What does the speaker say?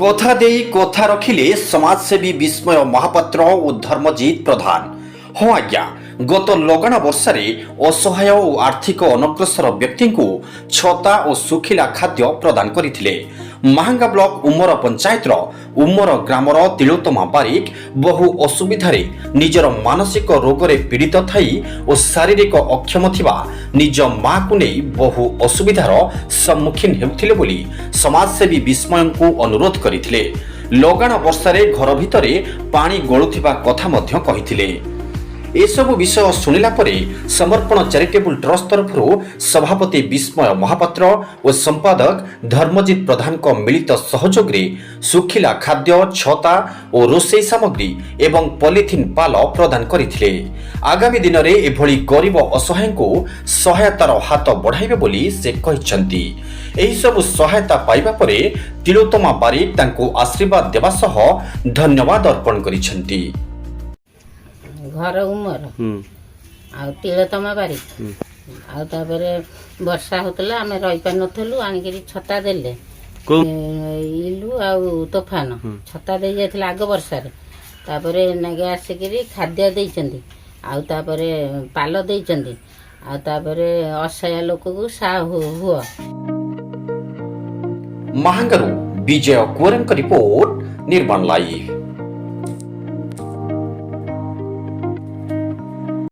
কথা দেই কথা রখিলে সমাজসেবী বিস্ময় মহাপাত্র ও ধর্মজিৎ প্রধান। ହଁ ଆଜ୍ଞା, ଗତ ଲଗାଣ ବର୍ଷାରେ ଅସହାୟ ଓ ଆର୍ଥିକ ଅନଗ୍ରସର ବ୍ୟକ୍ତିଙ୍କୁ ଛତା ଓ ଶୁଖିଲା ଖାଦ୍ୟ ପ୍ରଦାନ କରିଥିଲେ। ମାହାଙ୍ଗା ବ୍ଲକ ଉମର ପଞ୍ଚାୟତର ଉମର ଗ୍ରାମର ତିଳୋତ୍ତମା ବାରିକ ବହୁ ଅସୁବିଧାରେ ନିଜର ମାନସିକ ରୋଗରେ ପୀଡ଼ିତ ଥାଇ ଓ ଶାରୀରିକ ଅକ୍ଷମ ଥିବା ନିଜ ମାଆକୁ ନେଇ ବହୁ ଅସୁବିଧାର ସମ୍ମୁଖୀନ ହେଉଥିଲେ ବୋଲି ସମାଜସେବୀ ବିସ୍ମୟଙ୍କୁ ଅନୁରୋଧ କରିଥିଲେ। ଲଗାଣ ବର୍ଷାରେ ଘର ଭିତରେ ପାଣି ଗଳୁଥିବା କଥା ମଧ୍ୟ କହିଥିଲେ। ଏସବୁ ବିଷୟ ଶୁଣିଲା ପରେ ସମର୍ପଣ ଚାରିଟେବୁଲ ଟ୍ରଷ୍ଟ ତରଫରୁ ସଭାପତି ବିସ୍ମୟ ମହାପାତ୍ର ଓ ସମ୍ପାଦକ ଧର୍ମଜିତ ପ୍ରଧାନଙ୍କ ମିଳିତ ସହଯୋଗରେ ଶୁଖିଲା ଖାଦ୍ୟ, ଛତା ଓ ରୋଷେଇ ସାମଗ୍ରୀ ଏବଂ ପଲିଥିନ୍ ପାଲ ପ୍ରଦାନ କରିଥିଲେ। ଆଗାମୀ ଦିନରେ ଏଭଳି ଗରିବ ଅସହାୟଙ୍କୁ ସହାୟତାର ହାତ ବଢ଼ାଇବେ ବୋଲି ସେ କହିଛନ୍ତି। ଏହିସବୁ ସହାୟତା ପାଇବା ପରେ ତିଳୋତ୍ତମା ବାରିକ ତାଙ୍କୁ ଆଶୀର୍ବାଦ ଦେବା ସହ ଧନ୍ୟବାଦ ଅର୍ପଣ କରିଛନ୍ତି। घर उमर आउ तिलोत्तमा बारिक आउ तापरे वर्षा होतला आमे रहि पार नथलु आनिकरी छता देले इलु आउ तोफान छता दे जायथला आग वर्षा रे तापरे नगे आसिकरी खाद्य देइचंदी आउ तापरे पालो देइचंदी आउ तापरे असहाय लोक को सा हुआ। महांगरू विजय कुवरंक रिपोर्ट निर्माण लाइव।